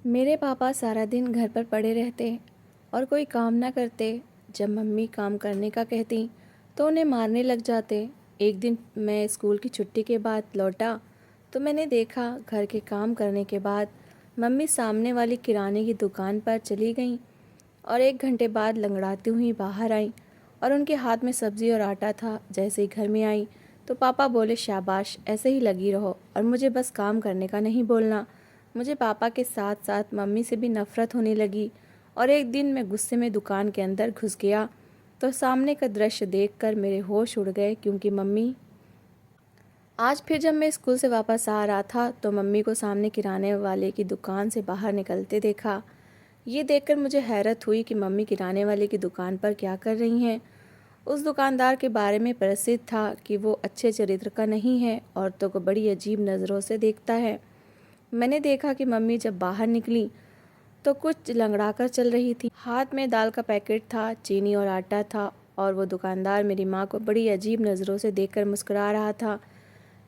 मेरे पापा सारा दिन घर पर पड़े रहते और कोई काम ना करते। जब मम्मी काम करने का कहती तो उन्हें मारने लग जाते। एक दिन मैं स्कूल की छुट्टी के बाद लौटा तो मैंने देखा घर के काम करने के बाद मम्मी सामने वाली किराने की दुकान पर चली गईं और 1 घंटे बाद लंगड़ाती हुई बाहर आईं और उनके हाथ में सब्ज़ी और आटा था। जैसे ही घर में आई तो पापा बोले, शाबाश, ऐसे ही लगी रहो और मुझे बस काम करने का नहीं बोलना। मुझे पापा के साथ साथ मम्मी से भी नफ़रत होने लगी और एक दिन मैं गुस्से में दुकान के अंदर घुस गया तो सामने का दृश्य देखकर मेरे होश उड़ गए, क्योंकि मम्मी आज फिर जब मैं स्कूल से वापस आ रहा था तो मम्मी को सामने किराने वाले की दुकान से बाहर निकलते देखा। ये देखकर मुझे हैरत हुई कि मम्मी किराने वाले की दुकान पर क्या कर रही हैं। उस दुकानदार के बारे में प्रसिद्ध था कि वो अच्छे चरित्र का नहीं है, औरतों को बड़ी अजीब नज़रों से देखता है। मैंने देखा कि मम्मी जब बाहर निकली तो कुछ लंगड़ा कर चल रही थी। हाथ में दाल का पैकेट था, चीनी और आटा था, और वो दुकानदार मेरी माँ को बड़ी अजीब नज़रों से देखकर मुस्कुरा रहा था।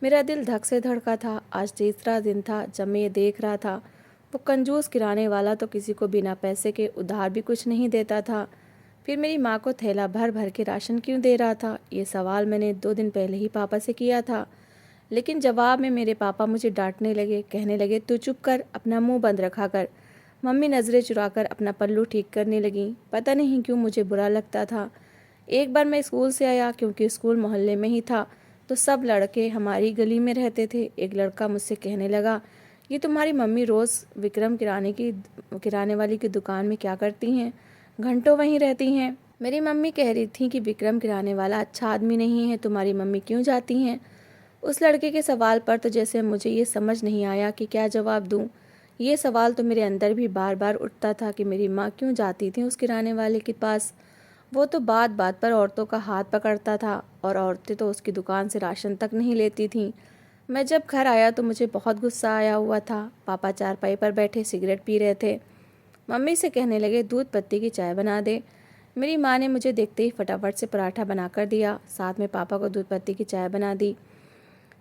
मेरा दिल धक से धड़का था। आज तीसरा दिन था जब मैं ये देख रहा था। वो कंजूस किराने वाला तो किसी को बिना पैसे के उधार भी कुछ नहीं देता था, फिर मेरी माँ को थैला भर भर के राशन क्यों दे रहा था? ये सवाल मैंने 2 दिन पहले ही पापा से किया था, लेकिन जवाब में मेरे पापा मुझे डांटने लगे। कहने लगे, तू चुप कर, अपना मुंह बंद रखा कर। मम्मी नज़रें चुराकर अपना पल्लू ठीक करने लगी। पता नहीं क्यों मुझे बुरा लगता था। एक बार मैं स्कूल से आया, क्योंकि स्कूल मोहल्ले में ही था, तो सब लड़के हमारी गली में रहते थे। एक लड़का मुझसे कहने लगा, ये तुम्हारी मम्मी रोज़ विक्रम किराने वाली की दुकान में क्या करती हैं? घंटों वहीं रहती हैं। मेरी मम्मी कह रही थी कि विक्रम किराने वाला अच्छा आदमी नहीं है, तुम्हारी मम्मी क्यों जाती हैं? उस लड़के के सवाल पर तो जैसे मुझे ये समझ नहीं आया कि क्या जवाब दूँ। ये सवाल तो मेरे अंदर भी बार बार उठता था कि मेरी माँ क्यों जाती थी उस किराने वाले के पास। वो तो बात बात पर औरतों का हाथ पकड़ता था और औरतें तो उसकी दुकान से राशन तक नहीं लेती थीं। मैं जब घर आया तो मुझे बहुत गुस्सा आया हुआ था। पापा चारपाई पर बैठे सिगरेट पी रहे थे। मम्मी से कहने लगे, दूध पत्ती की चाय बना दे। मेरी माँ ने मुझे देखते ही फटाफट से पराठा बनाकर दिया, साथ में पापा को दूध पत्ती की चाय बना दी।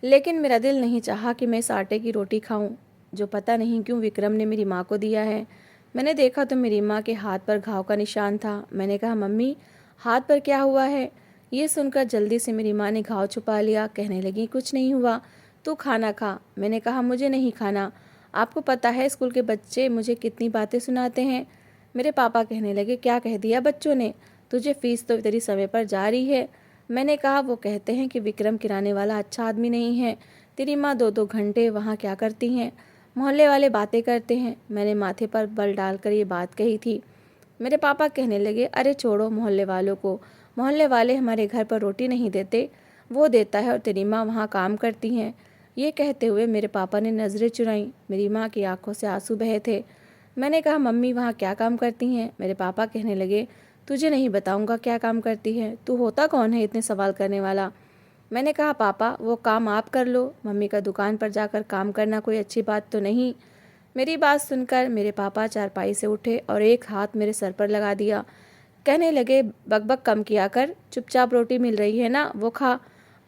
लेकिन मेरा दिल नहीं चाहा कि मैं इस आटे की रोटी खाऊं, जो पता नहीं क्यों विक्रम ने मेरी माँ को दिया है। मैंने देखा तो मेरी माँ के हाथ पर घाव का निशान था। मैंने कहा, मम्मी, हाथ पर क्या हुआ है? ये सुनकर जल्दी से मेरी माँ ने घाव छुपा लिया। कहने लगी, कुछ नहीं हुआ, तू खाना खा। मैंने कहा, मुझे नहीं खाना। आपको पता है स्कूल के बच्चे मुझे कितनी बातें सुनाते हैं। मेरे पापा कहने लगे, क्या कह दिया बच्चों ने? तुझे फीस तो तेरी समय पर जा रही है। मैंने कहा, वो कहते हैं कि विक्रम किराने वाला अच्छा आदमी नहीं है। तेरी माँ 2-2 घंटे वहाँ क्या करती हैं? मोहल्ले वाले बातें करते हैं। मैंने माथे पर बल डालकर ये बात कही थी। मेरे पापा कहने लगे, अरे छोड़ो मोहल्ले वालों को, मोहल्ले वाले हमारे घर पर रोटी नहीं देते, वो देता है और तेरी माँ वहाँ काम करती हैं। ये कहते हुए मेरे पापा ने नज़रें चुराईं। मेरी माँ की आंखों से आंसू बहे थे। मैंने कहा, मम्मी वहाँ क्या काम करती हैं? मेरे पापा कहने लगे, तुझे नहीं बताऊंगा क्या काम करती है, तू होता कौन है इतने सवाल करने वाला? मैंने कहा, पापा वो काम आप कर लो, मम्मी का दुकान पर जाकर काम करना कोई अच्छी बात तो नहीं। मेरी बात सुनकर मेरे पापा चारपाई से उठे और एक हाथ मेरे सर पर लगा दिया। कहने लगे, बकबक कम किया कर, चुपचाप रोटी मिल रही है ना, वो खा।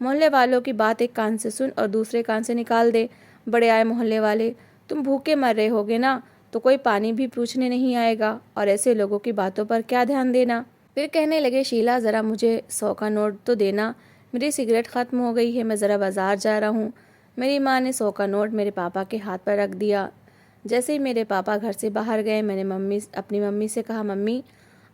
मोहल्ले वालों की बात एक कान से सुन और दूसरे कान से निकाल दे। बड़े आए मोहल्ले वाले, तुम भूखे मर रहे होगे ना, तो कोई पानी भी पूछने नहीं आएगा, और ऐसे लोगों की बातों पर क्या ध्यान देना। फिर कहने लगे, शीला ज़रा मुझे 100 का नोट तो देना, मेरी सिगरेट ख़त्म हो गई है, मैं ज़रा बाज़ार जा रहा हूँ। मेरी माँ ने 100 का नोट मेरे पापा के हाथ पर रख दिया। जैसे ही मेरे पापा घर से बाहर गए, मैंने अपनी मम्मी से कहा, मम्मी,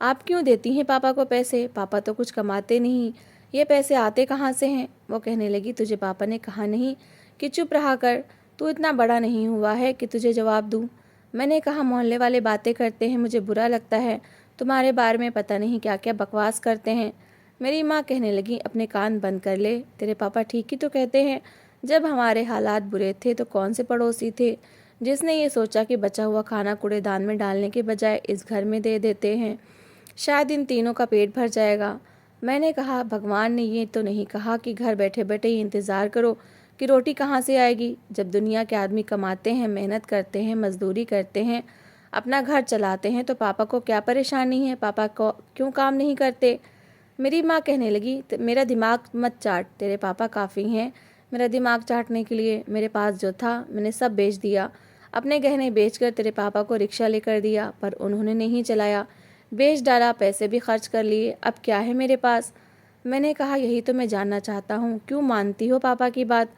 आप क्यों देती हैं पापा को पैसे? पापा तो कुछ कमाते नहीं, ये पैसे आते कहाँ से हैं? वो कहने लगी, तुझे पापा ने कहा नहीं कि चुप रहा कर? तू इतना बड़ा नहीं हुआ है कि तुझे जवाब दूँ। मैंने कहा, मोहल्ले वाले बातें करते हैं, मुझे बुरा लगता है, तुम्हारे बारे में पता नहीं क्या क्या बकवास करते हैं। मेरी माँ कहने लगी, अपने कान बंद कर ले, तेरे पापा ठीक ही तो कहते हैं। जब हमारे हालात बुरे थे तो कौन से पड़ोसी थे जिसने ये सोचा कि बचा हुआ खाना कूड़ेदान में डालने के बजाय इस घर में दे देते हैं, शायद इन तीनों का पेट भर जाएगा। मैंने कहा, भगवान ने ये तो नहीं कहा कि घर बैठे बैठे ही इंतज़ार करो कि रोटी कहाँ से आएगी। जब दुनिया के आदमी कमाते हैं, मेहनत करते हैं, मजदूरी करते हैं, अपना घर चलाते हैं, तो पापा को क्या परेशानी है? पापा को क्यों काम नहीं करते? मेरी माँ कहने लगी, मेरा दिमाग मत चाट, तेरे पापा काफ़ी हैं मेरा दिमाग चाटने के लिए। मेरे पास जो था मैंने सब बेच दिया, अपने गहने बेचकर तेरे पापा को रिक्शा लेकर दिया, पर उन्होंने नहीं चलाया, बेच डाला, पैसे भी खर्च कर लिए। अब क्या है मेरे पास? मैंने कहा, यही तो मैं जानना चाहता हूँ, क्यों मानती हो पापा की बात?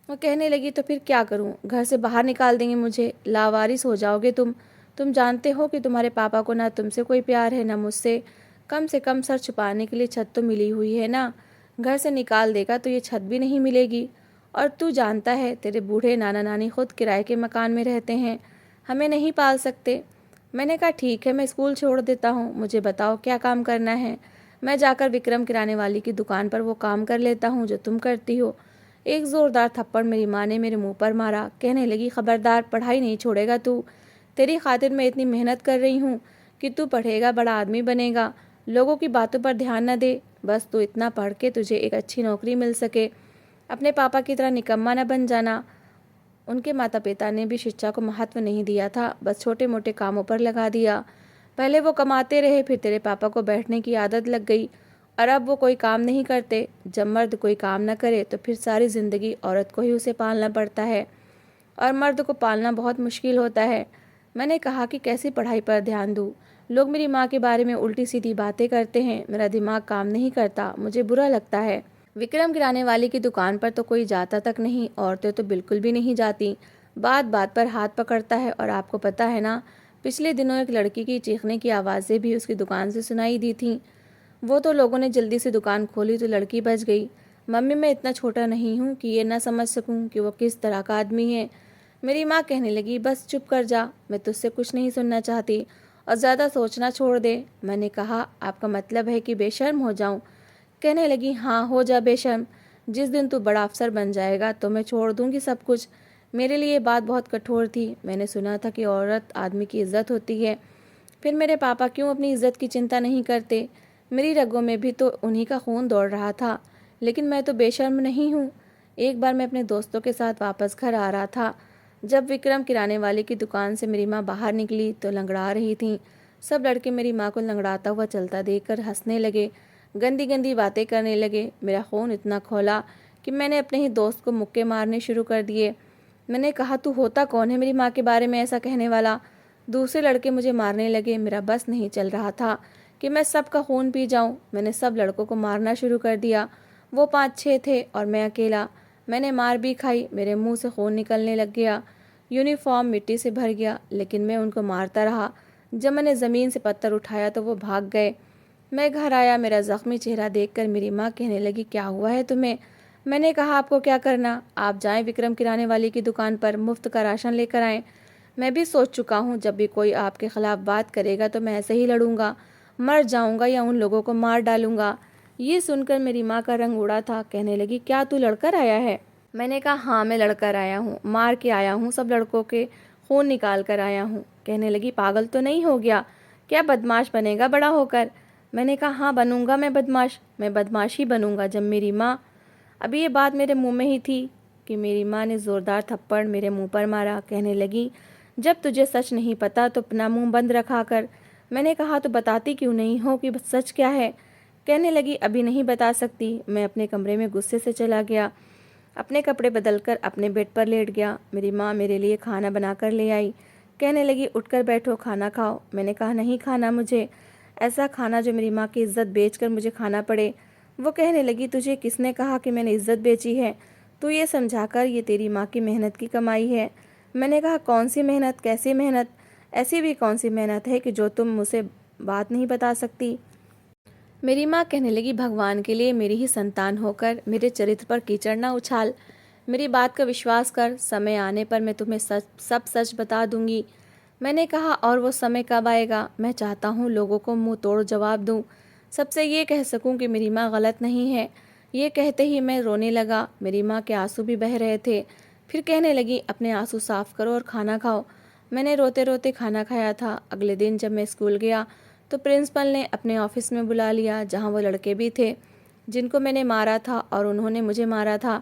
वो कहने लगी, तो फिर क्या करूँ? घर से बाहर निकाल देंगे मुझे, लावारिस हो जाओगे तुम जानते हो कि तुम्हारे पापा को ना तुमसे कोई प्यार है ना मुझसे। कम से कम सर छुपाने के लिए छत तो मिली हुई है ना। घर से निकाल देगा तो ये छत भी नहीं मिलेगी। और तू जानता है, तेरे बूढ़े नाना नानी खुद किराए के मकान में रहते हैं, हमें नहीं पाल सकते। मैंने कहा, ठीक है, मैं स्कूल छोड़ देता हूँ, मुझे बताओ क्या काम करना है। मैं जाकर विक्रम किराने वाली की दुकान पर वो काम कर लेता हूँ जो तुम करती हो। एक ज़ोरदार थप्पड़ मेरी माँ ने मेरे मुंह पर मारा। कहने लगी, खबरदार, पढ़ाई नहीं छोड़ेगा तू। तेरी खातिर मैं इतनी मेहनत कर रही हूँ कि तू पढ़ेगा, बड़ा आदमी बनेगा। लोगों की बातों पर ध्यान न दे, बस तू इतना पढ़ के तुझे एक अच्छी नौकरी मिल सके। अपने पापा की तरह निकम्मा न बन जाना। उनके माता पिता ने भी शिक्षा को महत्व नहीं दिया था, बस छोटे मोटे कामों पर लगा दिया। पहले वो कमाते रहे, फिर तेरे पापा को बैठने की आदत लग गई और अब वो कोई काम नहीं करते। जब मर्द कोई काम न करे तो फिर सारी ज़िंदगी औरत को ही उसे पालना पड़ता है और मर्द को पालना बहुत मुश्किल होता है। मैंने कहा कि कैसी पढ़ाई पर ध्यान दूँ? लोग मेरी माँ के बारे में उल्टी सीधी बातें करते हैं, मेरा दिमाग काम नहीं करता, मुझे बुरा लगता है। विक्रम किराने वाले की दुकान पर तो कोई जाता तक नहीं, औरतें तो बिल्कुल भी नहीं जाती। बात बात पर हाथ पकड़ता है। और आपको पता है ना, पिछले दिनों एक लड़की की चीखने की आवाज़ें भी उसकी दुकान से सुनाई दी थीं। वो तो लोगों ने जल्दी से दुकान खोली तो लड़की बच गई। मम्मी, मैं इतना छोटा नहीं हूँ कि ये ना समझ सकूँ कि वो किस तरह का आदमी है। मेरी माँ कहने लगी, बस चुप कर जा, मैं तुझसे कुछ नहीं सुनना चाहती और ज़्यादा सोचना छोड़ दे। मैंने कहा, आपका मतलब है कि बेशर्म हो जाऊँ? कहने लगी, हाँ, हो जा बेशर्म। जिस दिन तू बड़ा अफसर बन जाएगा तो मैं छोड़ दूंगी सब कुछ। मेरे लिए बात बहुत कठोर थी। मैंने सुना था कि औरत आदमी की इज्जत होती है। फिर मेरे पापा क्यों अपनी इज्जत की चिंता नहीं करते? मेरी रगों में भी तो उन्हीं का खून दौड़ रहा था। लेकिन मैं तो बेशर्म नहीं हूँ। एक बार मैं अपने दोस्तों के साथ वापस घर आ रहा था। जब विक्रम किराने वाले की दुकान से मेरी माँ बाहर निकली तो लंगड़ा रही थी। सब लड़के मेरी माँ को लंगड़ाता हुआ चलता देखकर हंसने लगे, गंदी गंदी बातें करने लगे। मेरा खून इतना खौला कि मैंने अपने ही दोस्त को मुक्के मारने शुरू कर दिए। मैंने कहा, तू होता कौन है मेरी माँ के बारे में ऐसा कहने वाला? दूसरे लड़के मुझे मारने लगे। मेरा बस नहीं चल रहा था कि मैं सबका खून पी जाऊं। मैंने सब लड़कों को मारना शुरू कर दिया। वो 5-6 थे और मैं अकेला। मैंने मार भी खाई, मेरे मुंह से खून निकलने लग गया, यूनिफॉर्म मिट्टी से भर गया, लेकिन मैं उनको मारता रहा। जब मैंने ज़मीन से पत्थर उठाया तो वो भाग गए। मैं घर आया, मेरा ज़ख्मी चेहरा देखकर मेरी माँ कहने लगी, क्या हुआ है तुम्हें? मैंने कहा, आपको क्या करना? आप जाएं विक्रम किराने वाले की दुकान पर, मुफ्त का राशन लेकर आएं। मैं भी सोच चुका हूँ, जब भी कोई आपके खिलाफ बात करेगा तो मैं ऐसे ही लड़ूंगा, मर जाऊंगा या उन लोगों को मार डालूंगा। ये सुनकर मेरी माँ का रंग उड़ा था। कहने लगी, क्या तू लड़कर आया है? मैंने कहा, हाँ, मैं लड़कर आया हूँ, मार के आया हूँ, सब लड़कों के खून निकाल कर आया हूँ। कहने लगी, पागल तो नहीं हो गया? क्या बदमाश बनेगा बड़ा होकर? मैंने कहा, हाँ, बनूंगा मैं बदमाश ही बनूंगा जब मेरी माँ। अभी ये बात मेरे मुंह में ही थी कि मेरी माँ ने ज़ोरदार थप्पड़ मेरे मुंह पर मारा। कहने लगी, जब तुझे सच नहीं पता तो अपना मुंह बंद रखा कर। मैंने कहा, तो बताती क्यों नहीं हो कि सच क्या है? कहने लगी, अभी नहीं बता सकती। मैं अपने कमरे में गुस्से से चला गया, अपने कपड़े बदलकर अपने बेड पर लेट गया। मेरी माँ मेरे लिए खाना बनाकर ले आई। कहने लगी, उठकर बैठो, खाना खाओ। मैंने कहा, नहीं खाना मुझे, ऐसा खाना जो मेरी माँ की इज्जत बेचकर मुझे खाना पड़े। वो कहने लगी, तुझे किसने कहा कि मैंने इज्जत बेची है? तू ये समझाकर ये तेरी माँ की मेहनत की कमाई है। मैंने कहा, कौन सी मेहनत, कैसी मेहनत? ऐसी भी कौन सी मेहनत है कि जो तुम मुझसे बात नहीं बता सकती? मेरी माँ कहने लगी, भगवान के लिए मेरी ही संतान होकर मेरे चरित्र पर कीचड़ ना उछाल। मेरी बात का विश्वास कर, समय आने पर मैं तुम्हें सब सच बता दूंगी। मैंने कहा, और वो समय कब आएगा? मैं चाहता हूँ लोगों को मुंह तोड़ जवाब दूँ, सबसे ये कह सकूँ कि मेरी माँ गलत नहीं है। ये कहते ही मैं रोने लगा। मेरी माँ के आंसू भी बह रहे थे। फिर कहने लगी, अपने आंसू साफ करो और खाना खाओ। मैंने रोते रोते खाना खाया था। अगले दिन जब मैं स्कूल गया तो प्रिंसिपल ने अपने ऑफिस में बुला लिया, जहाँ वो लड़के भी थे जिनको मैंने मारा था और उन्होंने मुझे मारा था।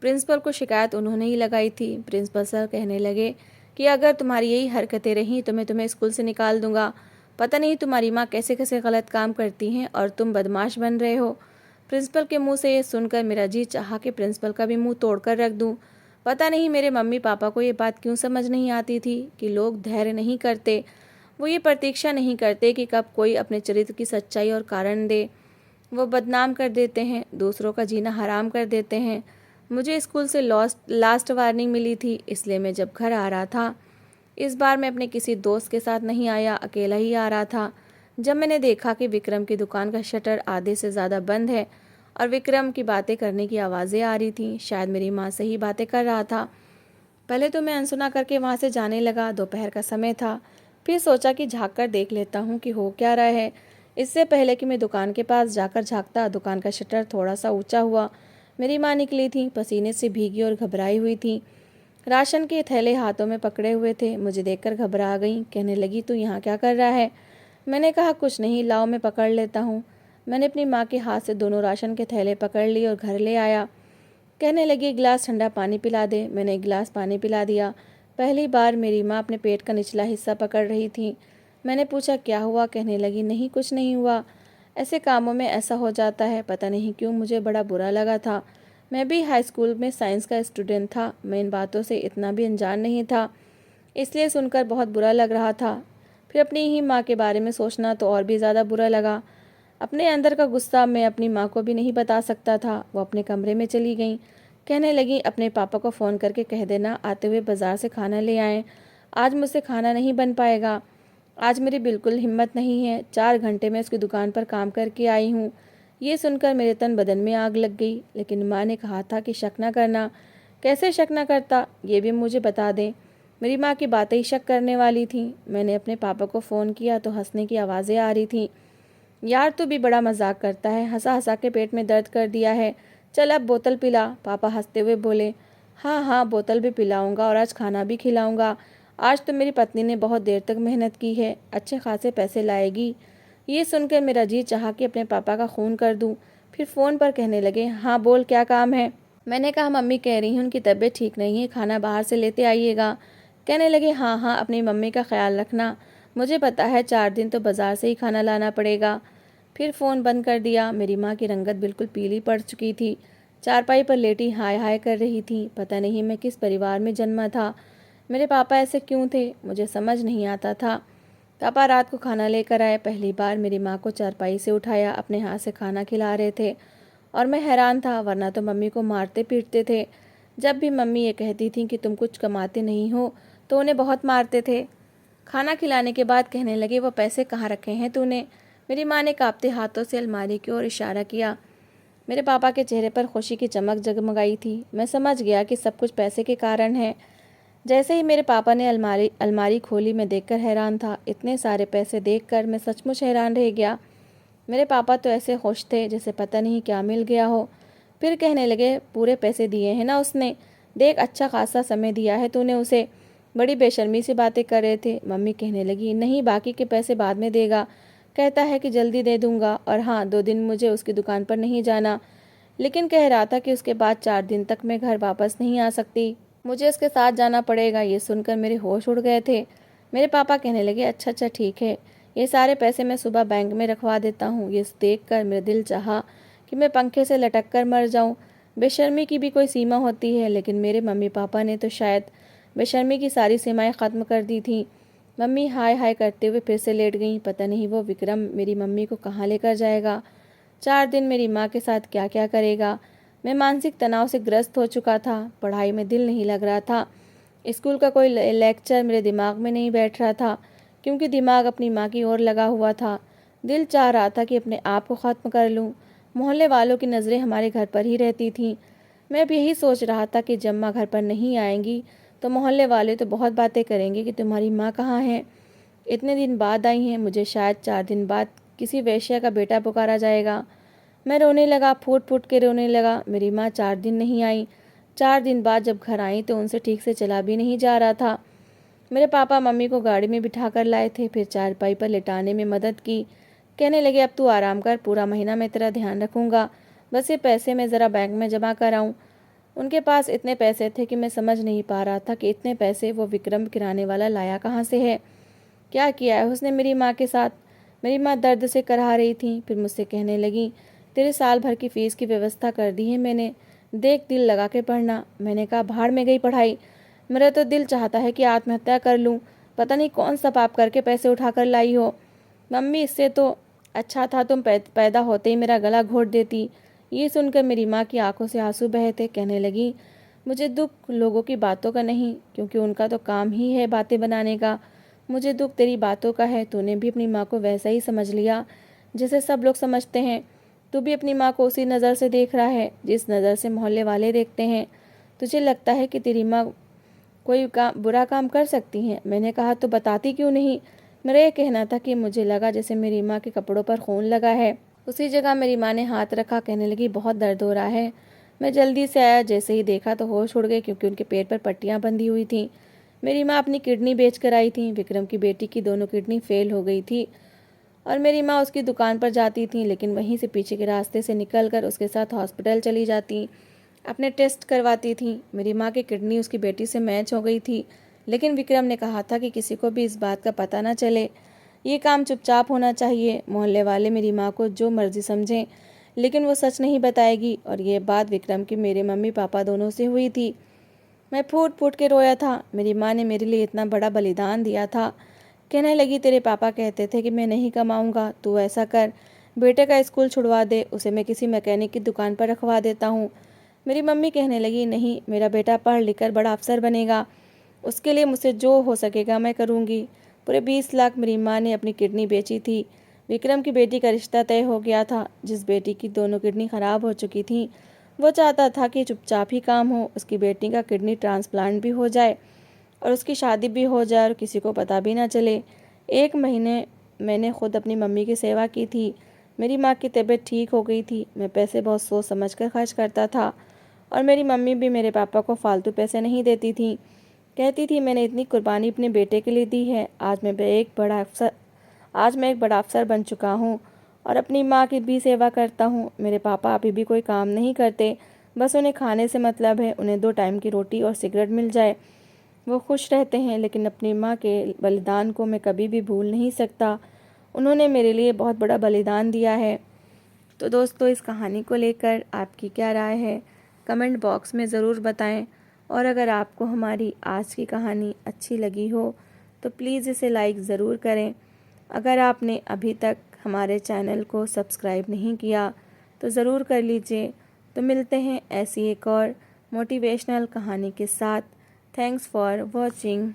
प्रिंसिपल को शिकायत उन्होंने ही लगाई थी। प्रिंसिपल सर कहने लगे कि अगर तुम्हारी यही हरकतें रहीं तो मैं तुम्हें स्कूल से निकाल दूंगा। पता नहीं तुम्हारी माँ कैसे कैसे गलत काम करती हैं और तुम बदमाश बन रहे हो। प्रिंसिपल के मुंह से ये सुनकर मेरा जी चाहा कि प्रिंसिपल का भी मुंह तोड़कर रख दूं, पता नहीं मेरे मम्मी पापा को ये बात क्यों समझ नहीं आती थी कि लोग धैर्य नहीं करते। वो ये प्रतीक्षा नहीं करते कि कब कोई अपने चरित्र की सच्चाई और कारण दे। वो बदनाम कर देते हैं, दूसरों का जीना हराम कर देते हैं। मुझे स्कूल से लास्ट वार्निंग मिली थी, इसलिए मैं जब घर आ रहा था, इस बार मैं अपने किसी दोस्त के साथ नहीं आया, अकेला ही आ रहा था। जब मैंने देखा कि विक्रम की दुकान का शटर आधे से ज़्यादा बंद है और विक्रम की बातें करने की आवाज़ें आ रही थीं, शायद मेरी माँ से ही बातें कर रहा था। पहले तो मैं अनसुना करके वहाँ से जाने लगा। दोपहर का समय था। फिर सोचा कि झाँक कर देख लेता हूँ कि हो क्या रहा है। इससे पहले कि मैं दुकान के पास जाकर झाँकता, दुकान का शटर थोड़ा सा ऊंचा हुआ। मेरी माँ निकली थी, पसीने से भीगी और घबराई हुई थी। राशन के थैले हाथों में पकड़े हुए थे। मुझे देखकर घबरा गई। कहने लगी, तू यहाँ क्या कर रहा है? मैंने कहा, कुछ नहीं, लाओ मैं पकड़ लेता हूँ। मैंने अपनी माँ के हाथ से दोनों राशन के थैले पकड़ लिए और घर ले आया। कहने लगी, एक गिलास ठंडा पानी पिला दे। मैंने एक गिलास पानी पिला दिया। पहली बार मेरी माँ अपने पेट का निचला हिस्सा पकड़ रही थी। मैंने पूछा, क्या हुआ? कहने लगी, नहीं कुछ नहीं हुआ। ऐसे कामों में ऐसा हो जाता है। पता नहीं क्यों मुझे बड़ा बुरा लगा था। मैं भी हाई स्कूल में साइंस का स्टूडेंट था। मैं इन बातों से इतना भी अनजान नहीं था, इसलिए सुनकर बहुत बुरा लग रहा था। फिर अपनी ही माँ के बारे में सोचना तो और भी ज़्यादा बुरा लगा। अपने अंदर का गुस्सा मैं अपनी माँ को भी नहीं बता सकता था। वो अपने कमरे में चली गई। कहने लगी, अपने पापा को फ़ोन करके कह देना आते हुए बाज़ार से खाना ले आएँ। आज मुझसे खाना नहीं बन पाएगा। आज मेरी बिल्कुल हिम्मत नहीं है। 4 घंटे में उसकी दुकान पर काम करके आई हूँ। ये सुनकर मेरे तन बदन में आग लग गई। लेकिन माँ ने कहा था कि शक न करना। कैसे शक न करता, ये भी मुझे बता दें। मेरी माँ की बातें ही शक करने वाली थीं। मैंने अपने पापा को फ़ोन किया तो हंसने की आवाज़ें आ रही थीं। यार तू भी बड़ा मजाक करता है, हंसा हंसा के पेट में दर्द कर दिया है। चल अब बोतल पिला। पापा हंसते हुए बोले, हाँ हाँ बोतल भी पिलाऊंगा और आज खाना भी खिलाऊंगा। आज तो मेरी पत्नी ने बहुत देर तक मेहनत की है, अच्छे खासे पैसे लाएगी। ये सुनकर मेरा जी चाहा कि अपने पापा का खून कर दूं। फिर फ़ोन पर कहने लगे, हाँ बोल, क्या काम है? मैंने कहा, मम्मी कह रही हैं उनकी तबीयत ठीक नहीं है, खाना बाहर से लेते आइएगा। कहने लगे, हाँ हाँ अपनी मम्मी का ख्याल रखना। मुझे पता है 4 दिन तो बाज़ार से ही खाना लाना पड़ेगा। फिर फ़ोन बंद कर दिया। मेरी माँ की रंगत बिल्कुल पीली पड़ चुकी थी। चारपाई पर लेटी हाय हाय कर रही थी। पता नहीं मैं किस परिवार में जन्मा था। मेरे पापा ऐसे क्यों थे, मुझे समझ नहीं आता था। पापा रात को खाना लेकर आए। पहली बार मेरी माँ को चारपाई से उठाया, अपने हाथ से खाना खिला रहे थे और मैं हैरान था, वरना तो मम्मी को मारते पीटते थे। जब भी मम्मी ये कहती थी कि तुम कुछ कमाते नहीं हो तो उन्हें बहुत मारते थे। खाना खिलाने के बाद कहने लगे, वो पैसे कहाँ रखे हैं तूने? मेरी माँ ने कांपते हाथों से अलमारी की ओर इशारा किया। मेरे पापा के चेहरे पर खुशी की चमक जगमगाई थी। मैं समझ गया कि सब कुछ पैसे के कारण है। जैसे ही मेरे पापा ने अलमारी अलमारी खोली, मैं देखकर हैरान था। इतने सारे पैसे देखकर मैं सचमुच हैरान रह गया। मेरे पापा तो ऐसे खुश थे जैसे पता नहीं क्या मिल गया हो। फिर कहने लगे, पूरे पैसे दिए हैं ना उसने? देख, अच्छा खासा समय दिया है तूने उसे। बड़ी बेशर्मी से बातें कर रहे थे। मम्मी कहने लगी, नहीं बाकी के पैसे बाद में देगा, कहता है कि जल्दी दे दूंगा। और हाँ, 2 दिन मुझे उसकी दुकान पर नहीं जाना, लेकिन कह रहा था कि उसके बाद 4 दिन तक मैं घर वापस नहीं आ सकती, मुझे उसके साथ जाना पड़ेगा। ये सुनकर मेरे होश उड़ गए थे। मेरे पापा कहने लगे, अच्छा अच्छा ठीक है, ये सारे पैसे मैं सुबह बैंक में रखवा देता हूँ। ये देखकर मेरा दिल चाहा कि मैं पंखे से लटक कर मर जाऊँ। बेशर्मी की भी कोई सीमा होती है, लेकिन मेरे मम्मी पापा ने तो शायद बेशर्मी की सारी सीमाएं ख़त्म कर दी थीं। मम्मी हाय हाय करते हुए फिर से लेट गईं। पता नहीं वो विक्रम मेरी मम्मी को कहाँ लेकर जाएगा। 4 दिन मेरी माँ के साथ क्या क्या करेगा। मैं मानसिक तनाव से ग्रस्त हो चुका था। पढ़ाई में दिल नहीं लग रहा था। स्कूल का कोई लेक्चर मेरे दिमाग में नहीं बैठ रहा था, क्योंकि दिमाग अपनी माँ की ओर लगा हुआ था। दिल चाह रहा था कि अपने आप को ख़त्म कर लूँ। मोहल्ले वालों की नज़रें हमारे घर पर ही रहती थीं। मैं अब यही सोच रहा था कि जब माँ घर पर नहीं आएंगी तो मोहल्ले वाले तो बहुत बातें करेंगे कि तुम्हारी माँ कहाँ है, इतने दिन बाद आई हैं। मुझे शायद 4 दिन बाद किसी वेश्या का बेटा पुकारा जाएगा। मैं रोने लगा, फूट फूट के रोने लगा। मेरी माँ 4 दिन नहीं आई। 4 दिन बाद जब घर आई तो उनसे ठीक से चला भी नहीं जा रहा था। मेरे पापा मम्मी को गाड़ी में बिठा कर लाए थे, फिर चारपाई पर लिटाने में मदद की। कहने लगे, अब तू आराम कर, पूरा महीना मैं तेरा ध्यान रखूँगा। बस ये पैसे मैं ज़रा बैंक में जमा कराऊँ। उनके पास इतने पैसे थे कि मैं समझ नहीं पा रहा था कि इतने पैसे वो विक्रम किराने वाला लाया कहाँ से है। क्या किया है उसने मेरी माँ के साथ? मेरी माँ दर्द से कराह रही थी। फिर मुझसे कहने लगी, तेरे साल भर की फ़ीस की व्यवस्था कर दी है मैंने। देख दिल लगा के पढ़ना। मैंने कहा भाड़ में गई पढ़ाई, मेरा तो दिल चाहता है कि आत्महत्या कर लूँ। पता नहीं कौन सा पाप करके पैसे उठा कर लाई हो। मम्मी इससे तो अच्छा था तुम पैदा होते ही मेरा गला घोट देती। ये सुनकर मेरी माँ की आंखों से आंसू बहे थे। कहने लगी, मुझे दुख लोगों की बातों का नहीं, क्योंकि उनका तो काम ही है बातें बनाने का। मुझे दुख तेरी बातों का है। तूने भी अपनी माँ को वैसा ही समझ लिया जैसे सब लोग समझते हैं। तू भी अपनी माँ को उसी नज़र से देख रहा है जिस नज़र से मोहल्ले वाले देखते हैं। तुझे लगता है कि तेरी माँ कोई बुरा काम कर सकती हैं? मैंने कहा तो बताती क्यों नहीं। मेरा ये कहना था कि मुझे लगा जैसे मेरी माँ के कपड़ों पर खून लगा है। उसी जगह मेरी माँ ने हाथ रखा। कहने लगी, बहुत दर्द हो रहा है। मैं जल्दी से आया। जैसे ही देखा तो होश उड़ गए, क्योंकि उनके पेट पर पट्टियाँ बंधी हुई थीं। मेरी माँ अपनी किडनी बेच कर आई थी। विक्रम की बेटी की दोनों किडनी फेल हो गई थी और मेरी माँ उसकी दुकान पर जाती थी, लेकिन वहीं से पीछे के रास्ते से निकलकर उसके साथ हॉस्पिटल चली जाती, अपने टेस्ट करवाती थी। मेरी माँ की किडनी उसकी बेटी से मैच हो गई थी, लेकिन विक्रम ने कहा था कि किसी को भी इस बात का पता ना चले। ये काम चुपचाप होना चाहिए। मोहल्ले वाले मेरी माँ को जो मर्जी समझें, लेकिन वो सच नहीं बताएगी। और ये बात विक्रम की मेरे मम्मी पापा दोनों से हुई थी। मैं फूट फूट के रोया था। मेरी माँ ने मेरे लिए इतना बड़ा बलिदान दिया था। कहने लगी, तेरे पापा कहते थे कि मैं नहीं कमाऊंगा, तू ऐसा कर, बेटे का स्कूल छुड़वा दे, उसे मैं किसी मैकेनिक की दुकान पर रखवा देता हूँ। मेरी मम्मी कहने लगी, नहीं, मेरा बेटा पढ़ लिख कर बड़ा अफसर बनेगा, उसके लिए मुझसे जो हो सकेगा मैं करूँगी। पूरे 20 लाख मेरी माँ ने अपनी किडनी बेची थी। विक्रम की बेटी का रिश्ता तय हो गया था। जिस बेटी की दोनों किडनी खराब हो चुकी थी, वो चाहता था कि चुपचाप ही काम हो, उसकी बेटी का किडनी ट्रांसप्लांट भी हो जाए और उसकी शादी भी हो जाए और किसी को पता भी ना चले। 1 महीने मैंने खुद अपनी मम्मी की सेवा की थी। मेरी माँ की तबीयत ठीक हो गई थी। मैं पैसे बहुत सोच समझ कर खर्च करता था और मेरी मम्मी भी मेरे पापा को फालतू पैसे नहीं देती थी। कहती थी, मैंने इतनी कुर्बानी अपने बेटे के लिए दी है, आज मैं एक बड़ा अफसर बन चुका हूँ और अपनी माँ की भी सेवा करता हूँ। मेरे पापा अभी भी कोई काम नहीं करते, बस उन्हें खाने से मतलब है। उन्हें 2 टाइम की रोटी और सिगरेट मिल जाए, वो खुश रहते हैं। लेकिन अपनी माँ के बलिदान को मैं कभी भी भूल नहीं सकता। उन्होंने मेरे लिए बहुत बड़ा बलिदान दिया है। तो दोस्तों, इस कहानी को लेकर आपकी क्या राय है, कमेंट बॉक्स में ज़रूर बताएं। और अगर आपको हमारी आज की कहानी अच्छी लगी हो तो प्लीज़ इसे लाइक ज़रूर करें। अगर आपने अभी तक हमारे चैनल को सब्सक्राइब नहीं किया तो ज़रूर कर लीजिए। तो मिलते हैं ऐसी एक और मोटिवेशनल कहानी के साथ। Thanks for watching.